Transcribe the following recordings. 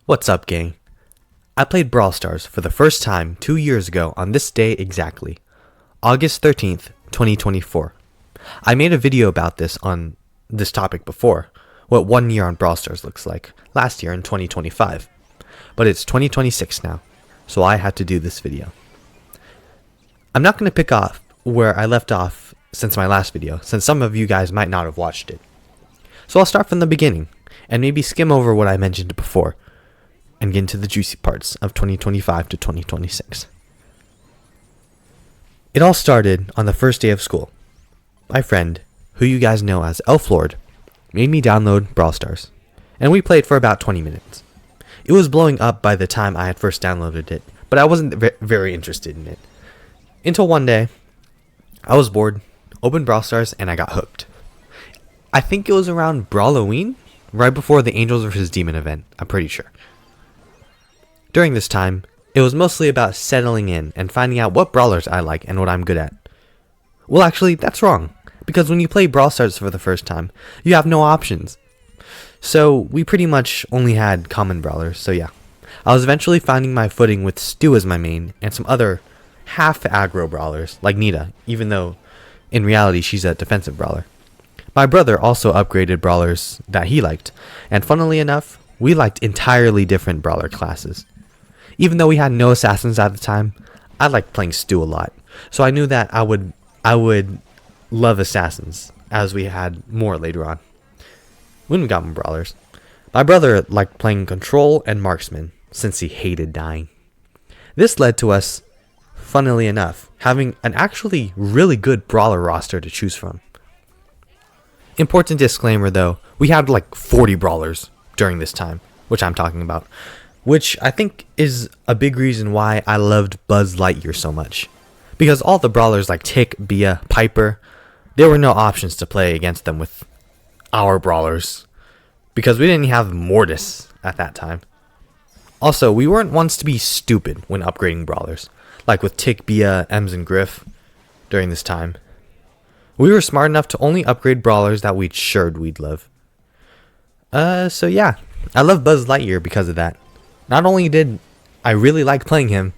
What's up, gang? I played Brawl Stars for the first time 2 years ago on this day exactly, August 13th, 2024. I made a video about this on this topic before, what 1 year on Brawl Stars looks like, last year in 2025. But it's 2026 now, so I had to do this video. I'm not going to pick off where I left off since my last video, since some of you guys might not have watched it. So I'll start from the beginning, and maybe skim over what I mentioned before, and get into the juicy parts of 2025 to 2026. It all started on the first day of school. My friend, who you guys know as Elflord, made me download Brawl Stars, and we played for about 20 minutes. It was blowing up by the time I had first downloaded it, but I wasn't very interested in it. Until one day, I was bored, opened Brawl Stars, and I got hooked. I think it was around Brawloween, right before the Angels vs. Demon event, I'm pretty sure. During this time, it was mostly about settling in and finding out what brawlers I like and what I'm good at. Well, actually, that's wrong, because when you play Brawl Stars for the first time, you have no options. So we pretty much only had common brawlers, so yeah. I was eventually finding my footing with Stu as my main and some other half aggro brawlers like Nita, even though in reality she's a defensive brawler. My brother also upgraded brawlers that he liked, and funnily enough, we liked entirely different brawler classes. Even though we had no assassins at the time, I liked playing Stu a lot, so I knew that I would love assassins, as we had more later on when we got more brawlers. My brother liked playing control and marksman, since he hated dying. This led to us, funnily enough, having an actually really good brawler roster to choose from. Important disclaimer though, we had like 40 brawlers during this time, which I'm talking about, which I think is a big reason why I loved Buzz Lightyear so much. Because all the brawlers like Tick, Bia, Piper, there were no options to play against them with our brawlers, because we didn't have Mortis at that time. Also, we weren't ones to be stupid when upgrading brawlers, like with Tick, Bia, Ems, and Griff during this time. We were smart enough to only upgrade brawlers that we'd assured we'd love. So yeah, I love Buzz Lightyear because of that. Not only did I really like playing him,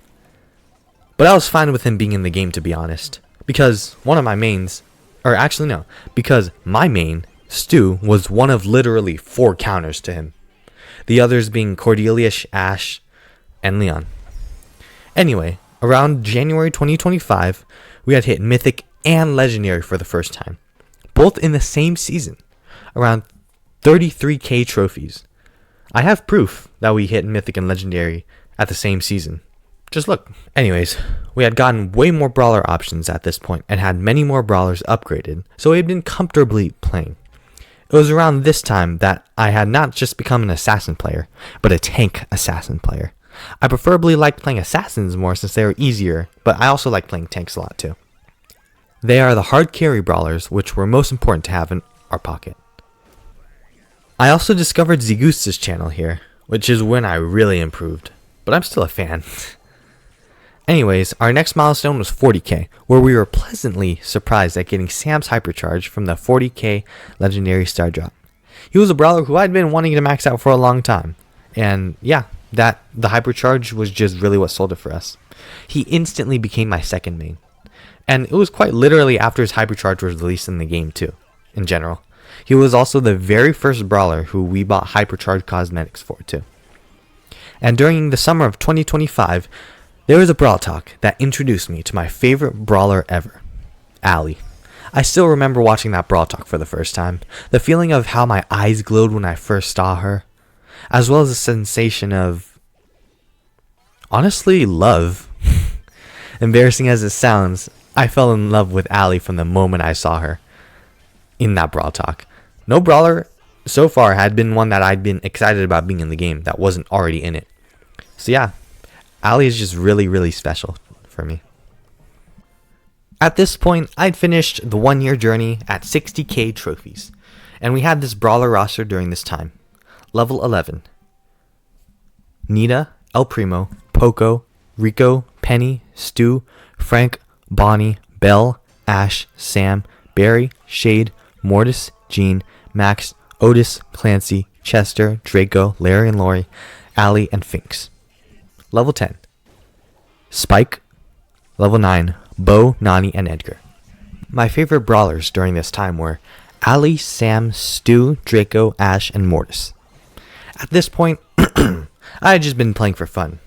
but I was fine with him being in the game, to be honest. Because one of my mains, or actually no, because my main, Stu, was one of literally 4 counters to him. The others being Cordelia, Ash, and Leon. Anyway, around January 2025, we had hit Mythic and Legendary for the first time. Both in the same season. Around 33k trophies. I have proof that we hit Mythic and Legendary at the same season. Just look. Anyways, we had gotten way more brawler options at this point and had many more brawlers upgraded, so we had been comfortably playing. It was around this time that I had not just become an assassin player, but a tank assassin player. I preferably liked playing assassins more since they were easier, but I also like playing tanks a lot too. They are the hard carry brawlers, which were most important to have in our pocket. I also discovered Zegoost's channel here, which is when I really improved, but I'm still a fan. Anyways, our next milestone was 40k, where we were pleasantly surprised at getting Sam's Hypercharge from the 40k Legendary Star Drop. He was a brawler who I'd been wanting to max out for a long time, and yeah, the Hypercharge was just really what sold it for us. He instantly became my second main, and it was quite literally after his Hypercharge was released in the game too, in general. He was also the very first brawler who we bought Hypercharge cosmetics for too. And during the summer of 2025, there was a Brawl Talk that introduced me to my favorite brawler ever, Allie. I still remember watching that Brawl Talk for the first time, the feeling of how my eyes glowed when I first saw her, as well as the sensation of, honestly, love. Embarrassing as it sounds, I fell in love with Allie from the moment I saw her in that Brawl Talk. No brawler so far had been one that I'd been excited about being in the game that wasn't already in it. So yeah, Allie is just really, really special for me. At this point, I'd finished the 1 year journey at 60k trophies, and we had this brawler roster during this time. Level 11. Nita, El Primo, Poco, Rico, Penny, Stu, Frank, Bonnie, Belle, Ash, Sam, Barry, Shade, Mortis, Jean, Max, Otis, Clancy, Chester, Draco, Larry and Lori, Allie, and Finks. Level 10. Spike. Level 9. Bo, Nani, and Edgar. My favorite brawlers during this time were Allie, Sam, Stu, Draco, Ash, and Mortis. At this point, I had just been playing for fun.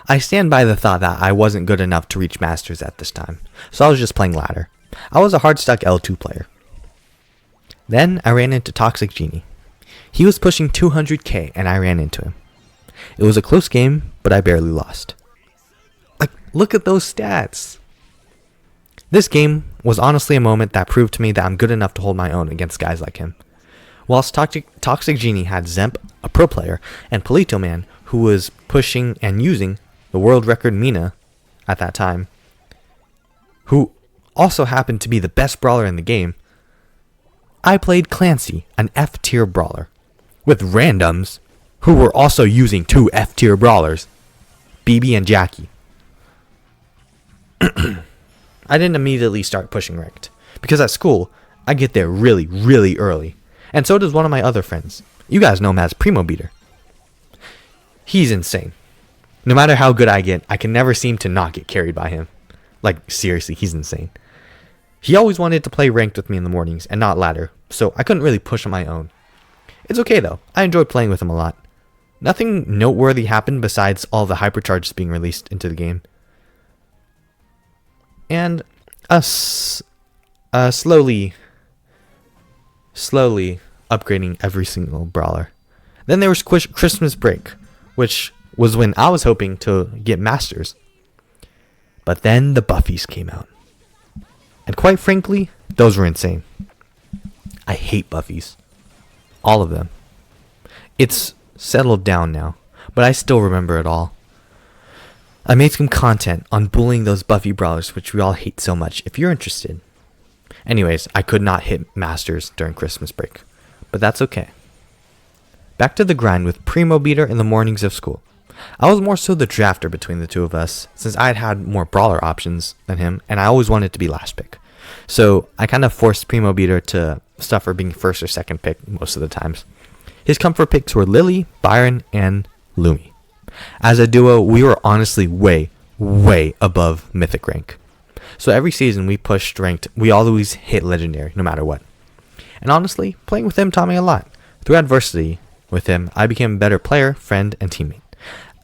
I stand by the thought that I wasn't good enough to reach Masters at this time, so I was just playing ladder. I was a hard-stuck L2 player. Then I ran into Toxic Genie. He was pushing 200k and I ran into him. It was a close game, but I barely lost. Like, look at those stats! This game was honestly a moment that proved to me that I'm good enough to hold my own against guys like him. Whilst Toxic Genie had Zemp, a pro player, and Polito Man, who was pushing and using the world record Mina at that time, who also happened to be the best brawler in the game, I played Clancy, an F-tier brawler, with randoms who were also using 2 F-tier brawlers, BB and Jackie. I didn't immediately start pushing ranked, because at school, I get there really, really early, and so does one of my other friends. You guys know him as Primo Beater. He's insane. No matter how good I get, I can never seem to not get carried by him. Like, seriously, he's insane. He always wanted to play ranked with me in the mornings and not ladder, so I couldn't really push on my own. It's okay though, I enjoyed playing with him a lot. Nothing noteworthy happened besides all the hypercharges being released into the game. And us slowly upgrading every single brawler. Then there was Christmas break, which was when I was hoping to get Masters. But then the buffies came out. And quite frankly, those were insane. I hate buffies. All of them. It's settled down now, but I still remember it all. I made some content on bullying those buffy brawlers, which we all hate so much, if you're interested. Anyways, I could not hit Masters during Christmas break, but that's okay. Back to the grind with Primo Beater in the mornings of school. I was more so the drafter between the two of us, since I had more brawler options than him, and I always wanted to be last pick. So I kind of forced Primo Beater to suffer being first or second pick most of the times. His comfort picks were Lily, Byron, and Lumi. As a duo, we were honestly way, way above mythic rank. So every season we pushed ranked, we always hit legendary, no matter what. And honestly, playing with him taught me a lot. Through adversity with him, I became a better player, friend, and teammate,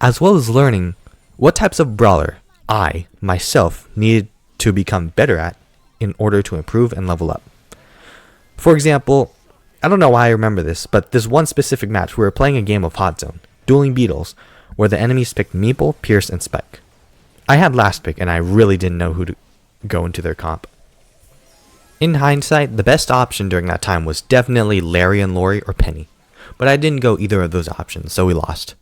as well as learning what types of brawler I, myself, needed to become better at in order to improve and level up. For example, I don't know why I remember this, but this one specific match we were playing a game of Hot Zone, dueling beetles, where the enemies picked Meeple, Pierce, and Spike. I had last pick and I really didn't know who to go into their comp. In hindsight, the best option during that time was definitely Larry and Lori or Penny, but I didn't go either of those options, so we lost.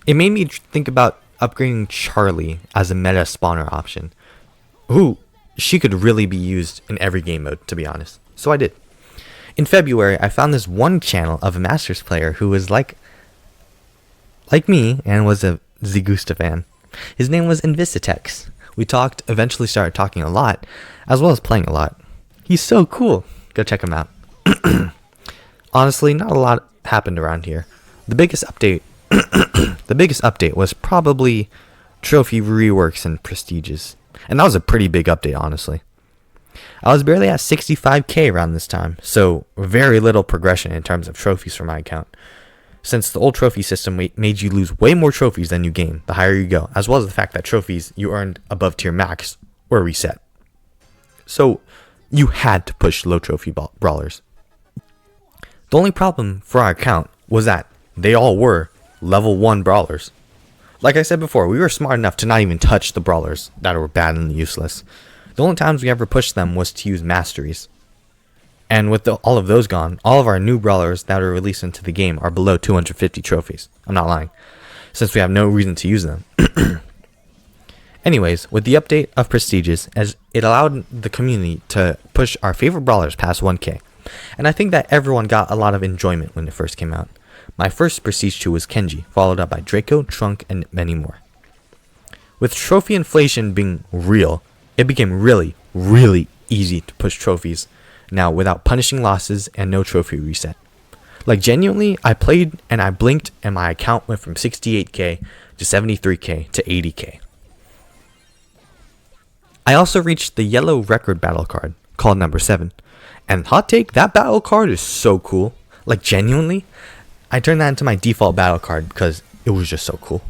It made me think about upgrading Charlie as a meta spawner option. She could really be used in every game mode, to be honest. So I did. In February, I found this one channel of a Masters player who was like me and was a Zigusta fan. His name was Invicitex. We eventually started talking a lot, as well as playing a lot. He's so cool. Go check him out. Honestly, not a lot happened around here. The biggest update was probably trophy reworks and prestiges. And that was a pretty big update, honestly. I was barely at 65k around this time, so very little progression in terms of trophies for my account. Since the old trophy system made you lose way more trophies than you gain the higher you go, as well as the fact that trophies you earned above tier max were reset. So you had to push low trophy brawlers. The only problem for our account was that they all were level 1 brawlers. Like I said before, we were smart enough to not even touch the brawlers that were bad and useless. The only times we ever pushed them was to use masteries. And with all of those gone, all of our new brawlers that are released into the game are below 250 trophies. I'm not lying, since we have no reason to use them. Anyways, with the update of prestiges, as it allowed the community to push our favorite brawlers past 1k. And I think that everyone got a lot of enjoyment when it first came out. My first prestige 2 was Kenji, followed up by Draco, Trunk, and many more. With trophy inflation being real, it became really, really easy to push trophies now without punishing losses and no trophy reset. Like genuinely, I played and I blinked and my account went from 68k to 73k to 80k. I also reached the yellow record battle card called number 7. And hot take, that battle card is so cool. Like genuinely, I turned that into my default battle card because it was just so cool.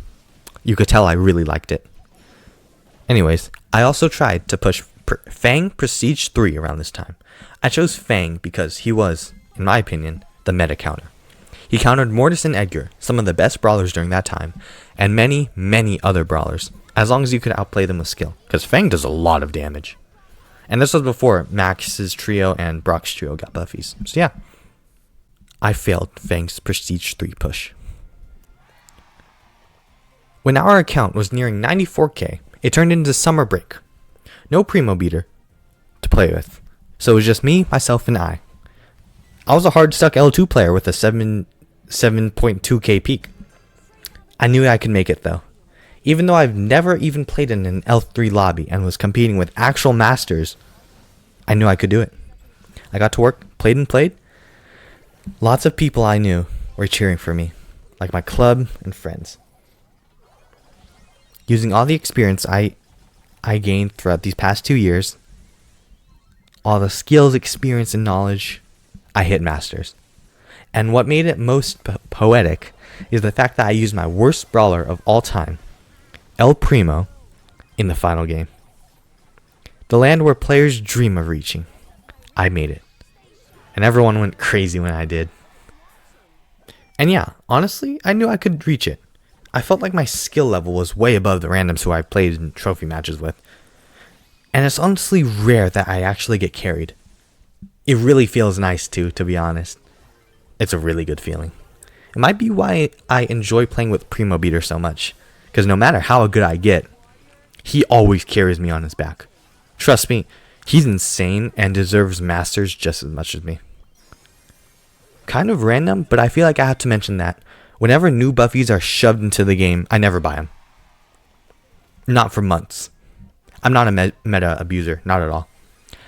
You could tell I really liked it. Anyways, I also tried to push Fang Prestige 3 around this time. I chose Fang because he was, in my opinion, the meta counter. He countered Mortis and Edgar, some of the best brawlers during that time, and many, many other brawlers, as long as you could outplay them with skill, because Fang does a lot of damage. And this was before Max's trio and Brock's trio got buffies. So yeah, I failed Fang's Prestige 3 push. When our account was nearing 94k, it turned into summer break. No Primo beater to play with, so it was just me, myself, and I. I was a hard stuck L2 player with a 7.2k peak. I knew I could make it though. Even though I've never even played in an L3 lobby and was competing with actual masters, I knew I could do it. I got to work, played and played. Lots of people I knew were cheering for me, like my club and friends. Using all the experience I gained throughout these past 2 years, all the skills, experience, and knowledge, I hit masters. And what made it most poetic is the fact that I used my worst brawler of all time, El Primo, in the final game. The land where players dream of reaching. I made it. And everyone went crazy when I did. And yeah, honestly, I knew I could reach it. I felt like my skill level was way above the randoms who I played in trophy matches with. And it's honestly rare that I actually get carried. It really feels nice too, to be honest. It's a really good feeling. It might be why I enjoy playing with Primo Beater so much. Because no matter how good I get, he always carries me on his back. Trust me, he's insane and deserves masters just as much as me. Kind of random, but I feel like I have to mention that whenever new buffies are shoved into the game, I never buy them. Not for months. I'm not a meta abuser, not at all.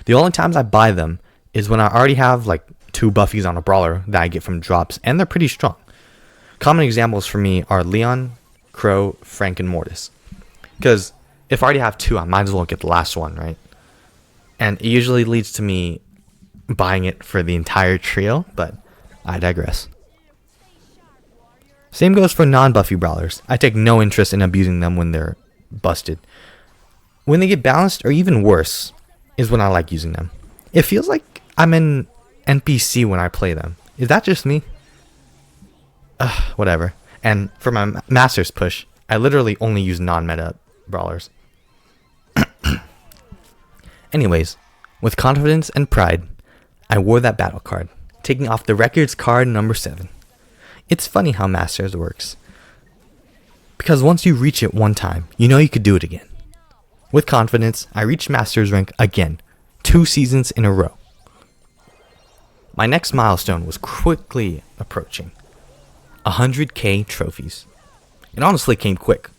The only times I buy them is when I already have like 2 buffies on a brawler that I get from drops, and they're pretty strong. Common examples for me are Leon, Crow, Frank, and Mortis. Because if I already have 2, I might as well get the last one, right? And it usually leads to me buying it for the entire trio, but I digress. Same goes for non-buffy brawlers. I take no interest in abusing them when they're busted. When they get balanced, or even worse, is when I like using them. It feels like I'm an NPC when I play them. Is that just me? Whatever. And for my Masters push, I literally only use non-meta brawlers. Anyways, with confidence and pride, I wore that battle card, taking off the records card number 7. It's funny how Masters works. Because once you reach it one time, you know you could do it again. With confidence, I reached Masters rank again, 2 seasons in a row. My next milestone was quickly approaching. 100k trophies. It honestly came quick.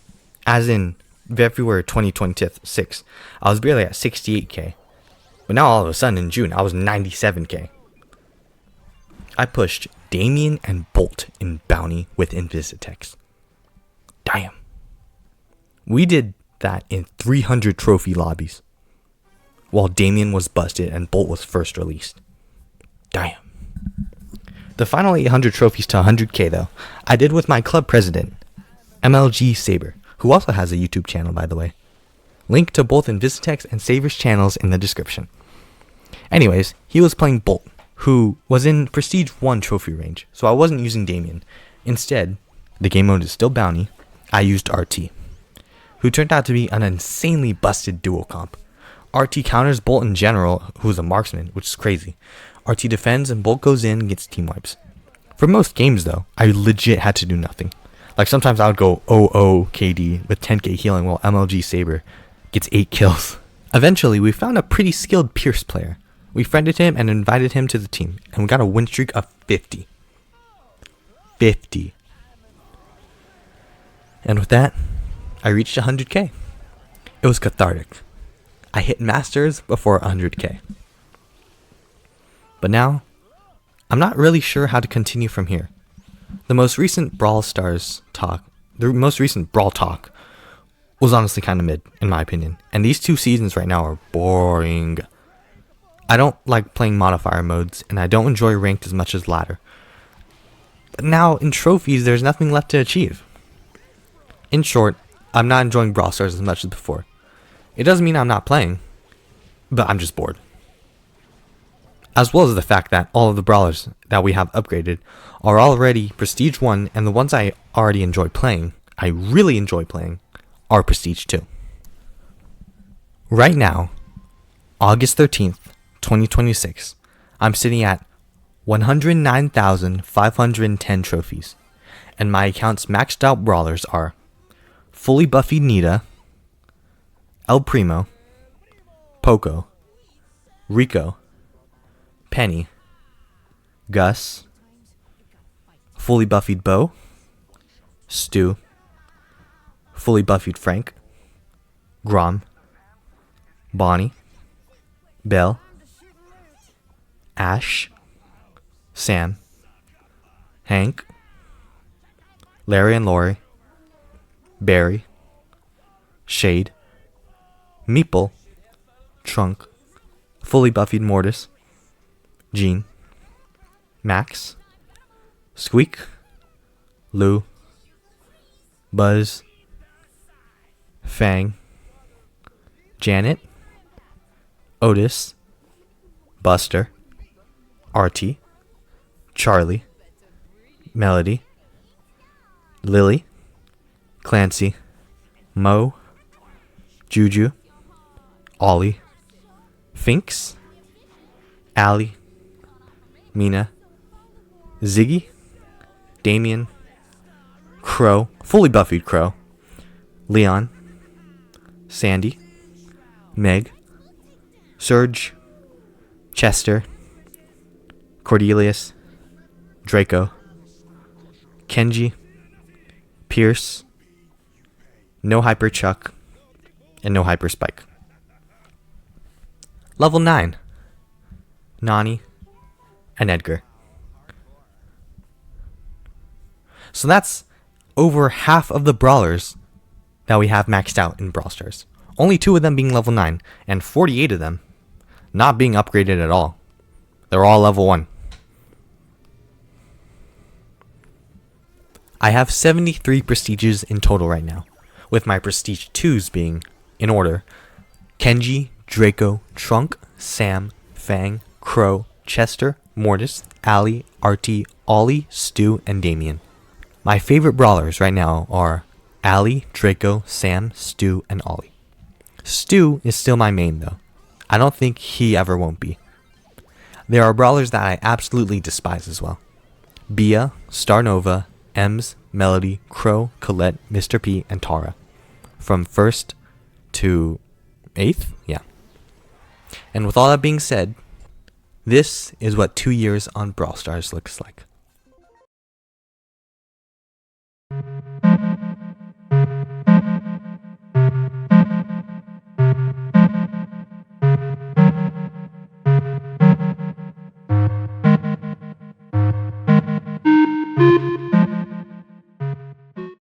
As in February 2026, I was barely at 68k. But now all of a sudden in June, I was 97k. I pushed Damien and Bolt in Bounty with Invicitex. Damn. We did that in 300 trophy lobbies, while Damien was busted and Bolt was first released. Damn. The final 800 trophies to 100k though, I did with my club president, MLG Saber, who also has a YouTube channel by the way. Link to both Invicitex and Saber's channels in the description. Anyways, he was playing Bolt, who was in Prestige 1 trophy range, so I wasn't using Damien. Instead, the game mode is still Bounty, I used RT, who turned out to be an insanely busted duo comp. RT counters Bolt in general, who's a marksman, which is crazy. RT defends and Bolt goes in and gets team wipes. For most games though, I legit had to do nothing. Like sometimes I would go 0-0 KD with 10k healing while MLG Saber gets 8 kills. Eventually, we found a pretty skilled Pierce player. We friended him and invited him to the team, and we got a win streak of 50. 50. And with that, I reached 100k. It was cathartic. I hit Masters before 100k. But now, I'm not really sure how to continue from here. The most recent Brawl talk was honestly kind of mid, in my opinion. And these 2 seasons right now are boring. I don't like playing modifier modes, and I don't enjoy ranked as much as ladder. But now, in trophies, there's nothing left to achieve. In short, I'm not enjoying Brawl Stars as much as before. It doesn't mean I'm not playing, but I'm just bored. As well as the fact that all of the brawlers that we have upgraded are already Prestige 1, and the ones I already enjoy playing, I really enjoy playing, are Prestige 2. Right now, August 13th, 2026, I'm sitting at 109,510 trophies, and my account's maxed out brawlers are Fully Buffy Nita, El Primo, Poco, Rico, Penny, Gus, Fully Buffied Bo, Stu, Fully Buffied Frank, Grom, Bonnie, Belle, Ash, Sam, Hank, Larry and Lori, Barry, Shade, Meeple, Trunk, Fully Buffied Mortis, Jean, Max, Squeak, Lou, Buzz, Fang, Janet, Otis, Buster, Artie, Charlie, Melody, Lily, Clancy, Mo, Juju, Ollie, Finks, Allie, Mina, Ziggy, Damien, Crow, Fully Buffied Crow, Leon, Sandy, Meg, Surge, Chester, Cordelius, Draco, Kenji, Pierce, No Hyper Chuck, and No Hyper Spike. Level 9, Nani, and Edgar. So that's over half of the brawlers that we have maxed out in Brawl Stars. Only 2 of them being level 9, and 48 of them not being upgraded at all. They're all level 1. I have 73 prestiges in total right now, with my prestige 2s being, in order, Kenji, Draco, Trunk, Sam, Fang, Crow, Chester, Mortis, Allie, Artie, Ollie, Stu, and Damien. My favorite brawlers right now are Allie, Draco, Sam, Stu, and Ollie. Stu is still my main though. I don't think he ever won't be. There are brawlers that I absolutely despise as well. Bia, Starnova, Ems, Melody, Crow, Colette, Mr. P, and Tara. From 1st to 8th? Yeah. And with all that being said, this is what 2 years on Brawl Stars looks like.